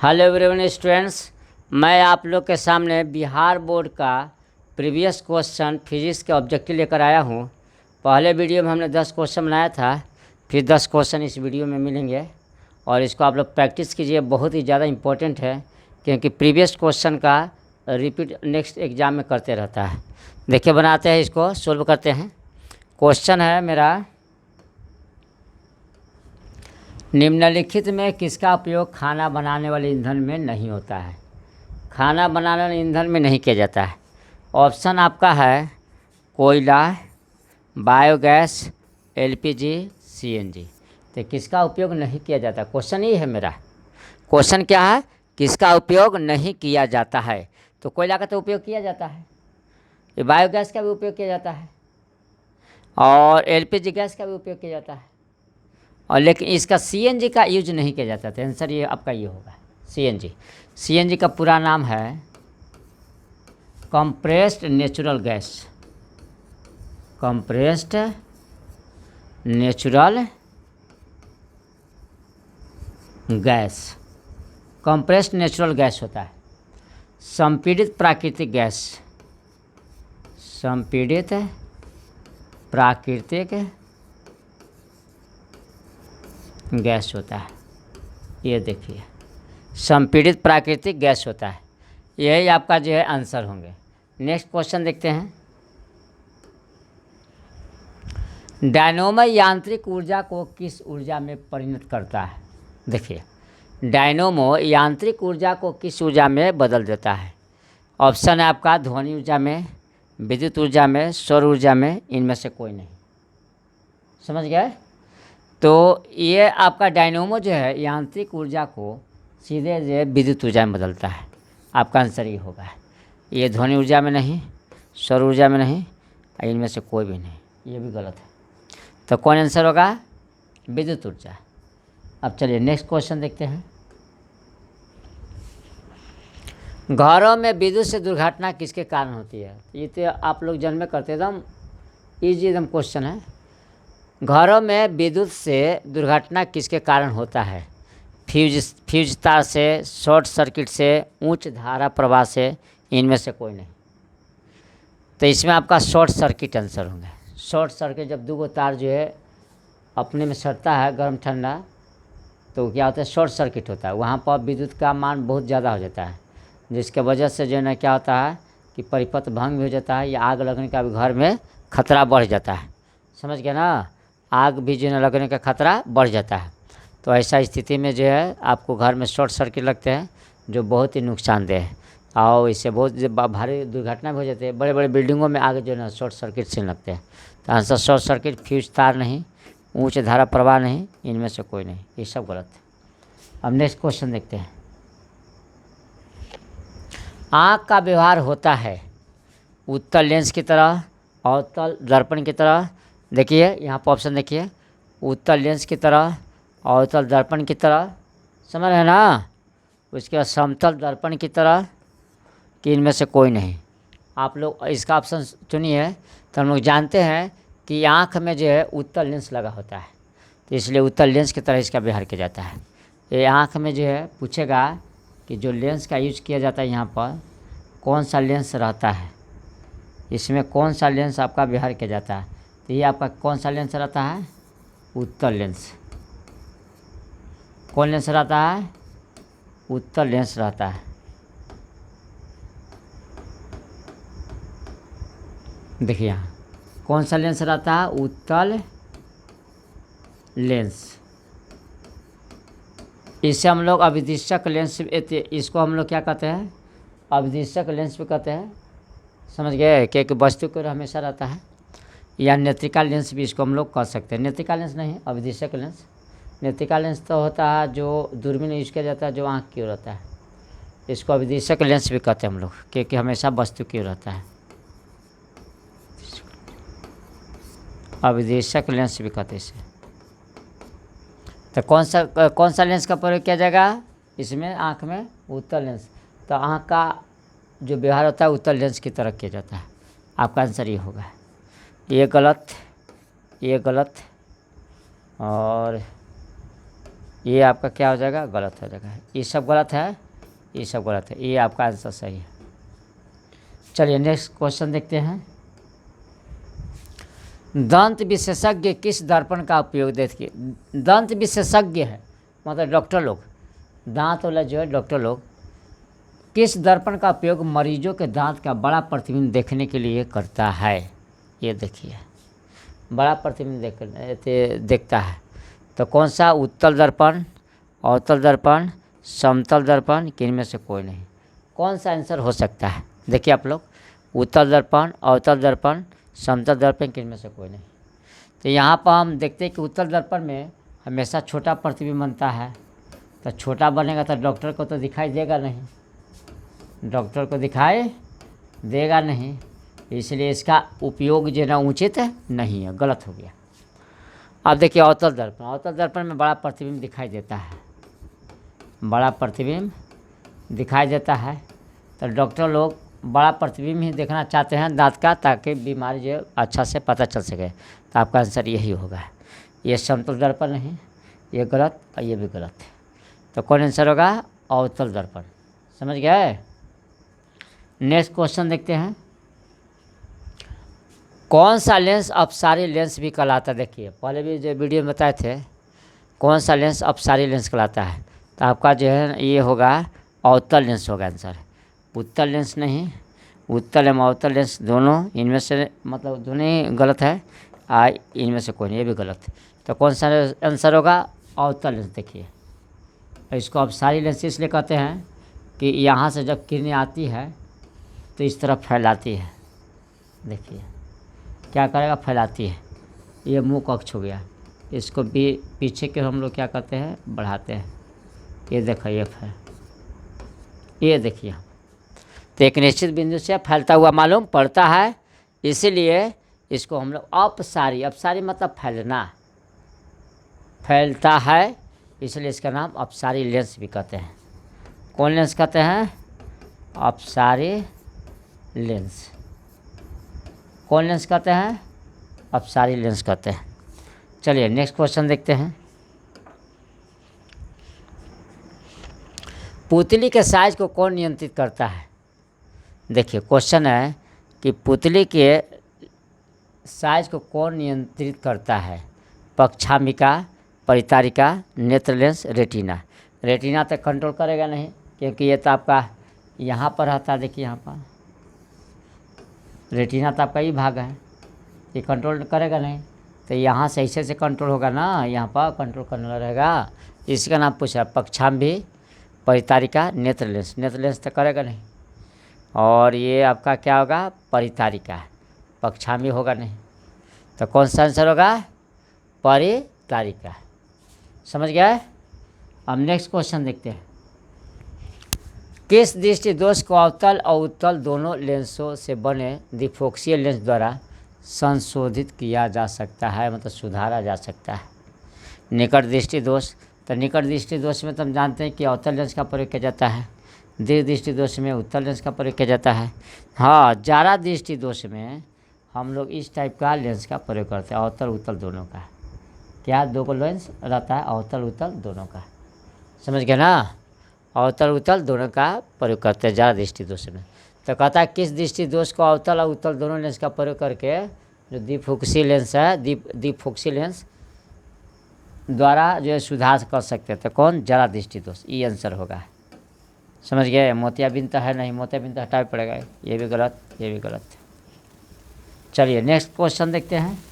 Hello everyone students, मैं आप लोग के सामने बिहार बोर्ड का प्रीवियस क्वेश्चन फिजिक्स के ऑब्जेक्टिव लेकर आया हूँ। पहले वीडियो में हमने 10 क्वेश्चन बनाया था, फिर 10 क्वेश्चन इस वीडियो में मिलेंगे और इसको आप लोग प्रैक्टिस कीजिए। बहुत ही ज़्यादा इम्पोर्टेंट है क्योंकि प्रीवियस क्वेश्चन का रिपीट नेक्स्ट एग्ज़ाम में करते रहता है। देखिए, बनाते हैं, इसको सोल्व करते हैं। क्वेश्चन है मेरा, निम्नलिखित में किसका उपयोग खाना बनाने वाले ईंधन में नहीं होता है? खाना बनाने वाले ईंधन में नहीं किया जाता है। ऑप्शन आपका है कोयला, बायोगैस, एलपीजी, सीएनजी। तो किसका उपयोग नहीं किया जाता? क्वेश्चन ये है मेरा। क्वेश्चन क्या है? किसका उपयोग नहीं किया जाता है? तो कोयला का तो उपयोग किया जाता है, ये बायोगैस का भी उपयोग किया जाता है और एलपीजी गैस का भी उपयोग किया जाता है, और लेकिन इसका सीएनजी का यूज नहीं किया जाता। तो आंसर ये आपका ये होगा सीएनजी। सीएनजी का पूरा नाम है compressed natural gas. Compressed natural gas, compressed natural gas होता है। संपीड़ित प्राकृतिक गैस, संपीड़ित प्राकृतिक गैस होता है। ये देखिए, संपीड़ित प्राकृतिक गैस होता है। यही आपका जो है आंसर होंगे। नेक्स्ट क्वेश्चन देखते हैं। डायनोमो यांत्रिक ऊर्जा को किस ऊर्जा में परिणत करता है? देखिए, डायनोमो यांत्रिक ऊर्जा को किस ऊर्जा में बदल देता है? ऑप्शन है आपका ध्वनि ऊर्जा में, विद्युत ऊर्जा में, सौर ऊर्जा में, इनमें से कोई नहीं। समझ गए? तो ये आपका डायनोमो जो है यांत्रिक ऊर्जा को सीधे जो विद्युत ऊर्जा में बदलता है। आपका आंसर ये होगा। ये ध्वनि ऊर्जा में नहीं, सौर ऊर्जा में नहीं, इनमें से कोई भी नहीं, ये भी गलत है। तो कौन आंसर होगा? विद्युत ऊर्जा। अब चलिए नेक्स्ट क्वेश्चन देखते हैं। घरों में विद्युत से दुर्घटना किसके कारण होती है? ये तो आप लोग जन्म में करते, एकदम ईजी एकदम क्वेश्चन है। घरों में विद्युत से दुर्घटना किसके कारण होता है? फ्यूज तार से, शॉर्ट सर्किट से, उच्च धारा प्रवाह से, इनमें से कोई नहीं। तो इसमें आपका शॉर्ट सर्किट आंसर होंगे। शॉर्ट सर्किट, जब दो तार जो है अपने में सटता है गर्म ठंडा, तो क्या होता है? शॉर्ट सर्किट होता है। वहाँ पर विद्युत का मान बहुत ज़्यादा हो जाता है, जिसके वजह से जो है ना क्या होता है कि परिपथ भंग भी हो जाता है, या आग लगने का भी घर में खतरा बढ़ जाता है। समझ गए ना? आग भी जो है लगने का खतरा बढ़ जाता है। तो ऐसा स्थिति में जो है आपको घर में शॉर्ट सर्किट लगते हैं, जो बहुत ही नुकसानदेह है और इससे बहुत भारी दुर्घटना भी हो जाती है। बड़े बड़े बिल्डिंगों में आगे जो है ना शॉर्ट सर्किट से लगते हैं। तो आंसर शॉर्ट सर्किट, फ्यूज तार नहीं, उच्च धारा प्रवाह नहीं, इनमें से कोई नहीं, ये सब गलत है। अब नेक्स्ट क्वेश्चन देखते हैं। आँख का व्यवहार होता है उत्तल लेंस की तरह, अवतल दर्पण की तरह। देखिए यहाँ पर ऑप्शन देखिए, उत्तल लेंस की तरह, अवतल दर्पण की तरह, समझ रहे हैं ना? उसके बाद समतल दर्पण की तरह, कि इनमें से कोई नहीं। आप लोग इसका ऑप्शन चुनिए। तो हम लोग जानते हैं कि आँख में जो है उत्तल लेंस लगा होता है, तो इसलिए उत्तल लेंस की तरह इसका व्यवहार किया जाता है। ये आँख में जो है पूछेगा कि जो लेंस का यूज किया जाता है यहाँ पर कौन सा लेंस रहता है, इसमें कौन सा लेंस आपका व्यवहार किया जाता है। तो ये आपका कौन सा लेंस रहता है? उत्तल लेंस। कौन लेंस रहता है? उत्तल लेंस रहता है। देखिए यहाँ कौन सा लेंस रहता है? उत्तल लेंस। इसे हम लोग अभिदिशक लेंस, इसको हम लोग क्या कहते हैं? अभिदिशक लेंस भी कहते हैं। समझ गए? कि एक वस्तु को हमेशा रहता है, या नेत्रिका लेंस भी इसको हम लोग कह सकते हैं। नेत्रिका लेंस नहीं, अभिदिशक लेंस। नेत्रिका लेंस तो होता है जो दूरबीन यूज किया जाता है, जो आँख की ओर रहता है। इसको अभिदिशक लेंस भी कहते हैं हम लोग, क्योंकि हमेशा वस्तु की ओर रहता है। अभिदिशक लेंस भी कहते हैं इसे। तो कौन सा लेंस का प्रयोग किया जाएगा इसमें? आँख में उत्तल लेंस। तो आँख का जो व्यवहार होता है उत्तल लेंस की तरह किया जाता है। आपका आंसर ये होगा। ये गलत, ये गलत, और ये आपका क्या हो जाएगा, गलत हो जाएगा। ये सब गलत है, ये सब गलत है, ये आपका आंसर सही है। चलिए नेक्स्ट क्वेश्चन देखते हैं। दंत विशेषज्ञ किस दर्पण का उपयोग देखिए, दंत विशेषज्ञ है मतलब डॉक्टर लोग, दांत वाला जो है डॉक्टर लोग किस दर्पण का उपयोग मरीजों के दांत का बड़ा प्रतिबिंब देखने के लिए करता है। ये देखिए बड़ा प्रतिबिंब देखता है तो कौन सा, उत्तल दर्पण, अवतल दर्पण, समतल दर्पण, कि इनमें से कोई नहीं। कौन सा आंसर हो सकता है, देखिए आप लोग, उत्तल दर्पण, अवतल दर्पण, समतल दर्पण, कि इनमें से कोई नहीं। तो यहाँ पर हम देखते हैं कि उत्तल दर्पण में हमेशा छोटा प्रतिबिंब बनता है, तो छोटा बनेगा तो डॉक्टर को तो दिखाई देगा नहीं, डॉक्टर को दिखाई देगा नहीं, इसलिए इसका उपयोग जो ना उचित नहीं है, गलत हो गया। अब देखिए अवतल दर्पण, अवतल दर्पण में बड़ा प्रतिबिंब दिखाई देता है, बड़ा प्रतिबिंब दिखाई देता है, तो डॉक्टर लोग बड़ा प्रतिबिंब ही देखना चाहते हैं दांत का, ताकि बीमारी जो अच्छा से पता चल सके। तो आपका आंसर यही होगा। ये समतल दर्पण नहीं, ये गलत और ये भी गलत है। तो कौन आंसर होगा, अवतल दर्पण। समझ गए। नेक्स्ट क्वेश्चन देखते हैं। कौन सा लेंस अपसारी लेंस भी कहलाता है। देखिए पहले भी जो वीडियो में बताए थे कौन सा लेंस अपसारी लेंस कहलाता है, तो आपका जो है ये होगा अवतल लेंस होगा आंसर। उत्तल लेंस नहीं, उत्तल एवं अवतल लेंस दोनों इनमें से मतलब दोनों ही गलत है, इनमें से कोई नहीं, ये भी गलत है। तो कौन सा आंसर होगा, अवतल लेंस। देखिए इसको अपसारी लेंस इसलिए कहते हैं कि यहाँ से जब किरणें आती है तो इस तरफ फैलाती है, देखिए क्या करेगा, फैलाती है। ये मुंह कक्ष हो गया, इसको भी पीछे के हम लोग क्या करते हैं, बढ़ाते हैं। ये देखो ये देखिए, तो एक निश्चित बिंदु से फैलता हुआ मालूम पड़ता है, इसीलिए इसको हम लोग अपसारी, अपसारी मतलब फैलना, फैलता है, इसलिए इसका नाम अपसारी लेंस भी कहते हैं। कौन लेंस कहते हैं, अपसारी लेंस। कौन लेंस कहते हैं, अपसारी लेंस कहते हैं। चलिए नेक्स्ट क्वेश्चन देखते हैं। पुतली के साइज को कौन नियंत्रित करता है। देखिए क्वेश्चन है कि पुतली के साइज को कौन नियंत्रित करता है। पक्षामिका, परितारिका, नेत्र लेंस, रेटिना। रेटिना तक कंट्रोल करेगा नहीं, क्योंकि ये तो आपका यहाँ पर रहता है। देखिए यहाँ पर रेटिना तो आपका ही भाग है, ये कंट्रोल करेगा नहीं, तो यहाँ से ऐसे से कंट्रोल होगा ना, यहाँ पर कंट्रोल करने वाला रहेगा। इसका नाम पूछा पक्षाम्बी, परितारिका, नेत्र लेंस। नेत्र लेंस तो करेगा नहीं, और ये आपका क्या होगा, परितारिका, पक्षाम्बी होगा नहीं। तो कौन सा आंसर होगा, परितारिका। समझ गया। अब नेक्स्ट क्वेश्चन देखते हैं। किस दृष्टि दोष को अवतल और उत्तल दोनों लेंसों से बने द्विफोक्सीय लेंस द्वारा संशोधित किया जा सकता है, मतलब सुधारा जा सकता है। निकट दृष्टि दोष, तो निकट दृष्टि दोष में तो हम जानते हैं कि अवतल लेंस का प्रयोग किया जाता है, दीर्घ दृष्टि दोष में उत्तल लेंस का प्रयोग किया जाता है। हाँ, जारा दृष्टि दोष में हम लोग इस टाइप का लेंस का प्रयोग करते हैं, अवतल उत्तल दोनों का। क्या दो को लेंस रहता है, अवतल उत्तल दोनों का। समझ गए ना, अवतल उत्तल दोनों का प्रयोग करते हैं जारा दृष्टि दोष में। तो कहता है किस दृष्टि दोष को अवतल और उत्तल दोनों लेंस का प्रयोग करके जो द्विफोक्सीय लेंस है, द्विफोक्सीय लेंस द्वारा जो है सुधार कर सकते हैं। तो कौन, जारा दृष्टि दोष, ये आंसर होगा। समझ गए। मोतियाबिंद तो है नहीं, मोतियाबिंद तो हटाना पड़ेगा, ये भी गलत, ये भी गलत। चलिए नेक्स्ट क्वेश्चन देखते हैं।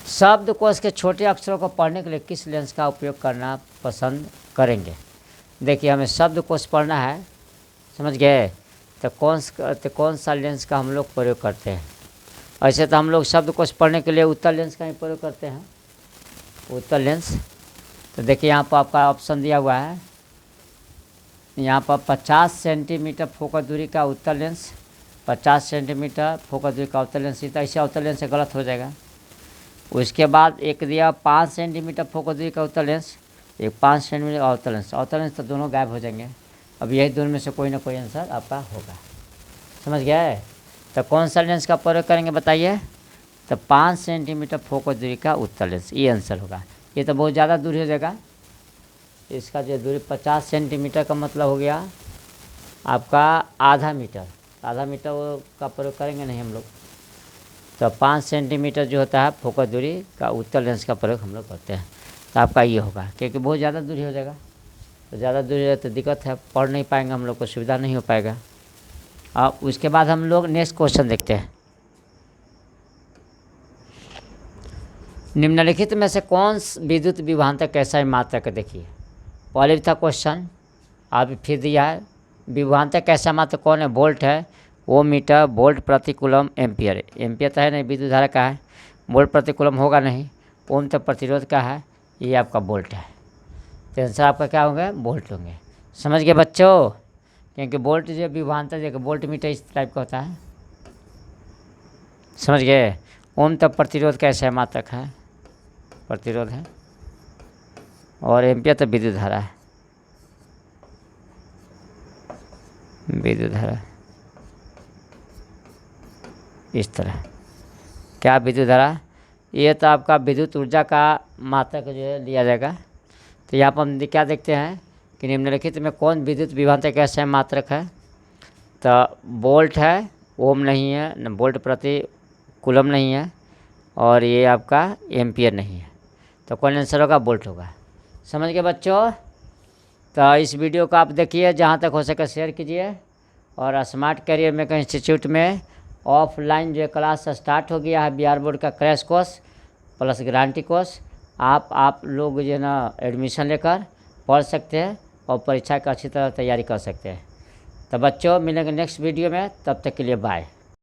शब्दकोश के छोटे अक्षरों को पढ़ने के लिए किस लेंस का उपयोग करना पसंद करेंगे। देखिए हमें शब्दकोश पढ़ना है, समझ गए, तो कौन सा लेंस का हम लोग प्रयोग करते हैं। ऐसे तो हम लोग शब्दकोश पढ़ने के लिए उत्तल लेंस का ही प्रयोग करते हैं, उत्तल लेंस। तो देखिए यहाँ पर आपका ऑप्शन दिया हुआ है, यहाँ पर 50 सेंटीमीटर फोकस दूरी का उत्तल लेंस, 50 सेंटीमीटर फोकस दूरी का उत्तल लेंस। तो ऐसे उत्तल लेंस से गलत हो जाएगा। उसके बाद एक दिया 5 सेंटीमीटर फोकस दूरी का उत्तल लेंस, एक 5 सेंटीमीटर अवतल लेंस। अवतल लेंस तो दोनों गायब हो जाएंगे। अब यही दोनों में से कोई ना कोई आंसर आपका होगा। समझ गया है। तो कौन सा लेंस का प्रयोग करेंगे बताइए। तो 5 सेंटीमीटर फोकस दूरी का उत्तल लेंस, ये आंसर होगा। ये तो बहुत ज़्यादा दूरी हो जाएगा। इसका जो दूरी 50 सेंटीमीटर का मतलब हो गया आपका आधा मीटर। आधा मीटर वो का प्रयोग करेंगे नहीं हम लोग, तो 5 सेंटीमीटर जो होता है फोकस दूरी का उत्तल लेंस का प्रयोग हम लोग करते हैं। तो आपका ये होगा, क्योंकि बहुत ज़्यादा दूरी हो जाएगा। तो ज़्यादा दूरी है तो दिक्कत है, पढ़ नहीं पाएंगे हम लोग को, सुविधा नहीं हो पाएगा। अब उसके बाद हम लोग नेक्स्ट क्वेश्चन देखते हैं। निम्नलिखित में से कौन विद्युत विभवांतर कैसा मात्रक है? देखिए पहले भी था क्वेश्चन, अब फिर दिया है। विभवांतर कैसा मात्रक कौन है? वोल्ट है, ओम मीटर, वोल्ट प्रति कूलम, एम्पियर। एम्पियर तो है नहीं, विद्युत धारा का है, वोल्ट प्रति कूलम होगा नहीं। ओम तो प्रतिरोध का है, ये आपका वोल्ट है। तो आंसर आपका क्या होंगे? वोल्ट होंगे। समझ गए बच्चों? क्योंकि वोल्ट जो विभवांतर देखो वोल्ट मीटर इस टाइप का होता है, समझ गए। ओम तब प्रतिरोध का ऐसा मात्रक है, प्रतिरोध है, और एम्पियर तो विद्युत धारा है, विद्युत धारा इस तरह। क्या विद्युत धारा? ये तो आपका विद्युत ऊर्जा का मात्रक जो है लिया जाएगा। तो यहाँ पर हम क्या देखते हैं कि निम्नलिखित में कौन विद्युत विभवांतर का ऐसा मात्रक है? तो वोल्ट है, ओम नहीं है, न वोल्ट प्रति कूलम नहीं है, और ये आपका एम्पियर नहीं है। तो कौन आंसर होगा? वोल्ट होगा। समझ गए बच्चों? तो इस वीडियो को आप देखिए, जहाँ तक हो सके शेयर कीजिए। और स्मार्ट करियर मेकर इंस्टीट्यूट में ऑफलाइन जो क्लास स्टार्ट हो गया है, बिहार बोर्ड का crash course plus guarantee course. आप लोग जो है ना एडमिशन लेकर पढ़ सकते हैं और परीक्षा का अच्छी तरह तैयारी कर सकते हैं। तो बच्चों मिलेंगे नेक्स्ट वीडियो में, तब तक के लिए बाय।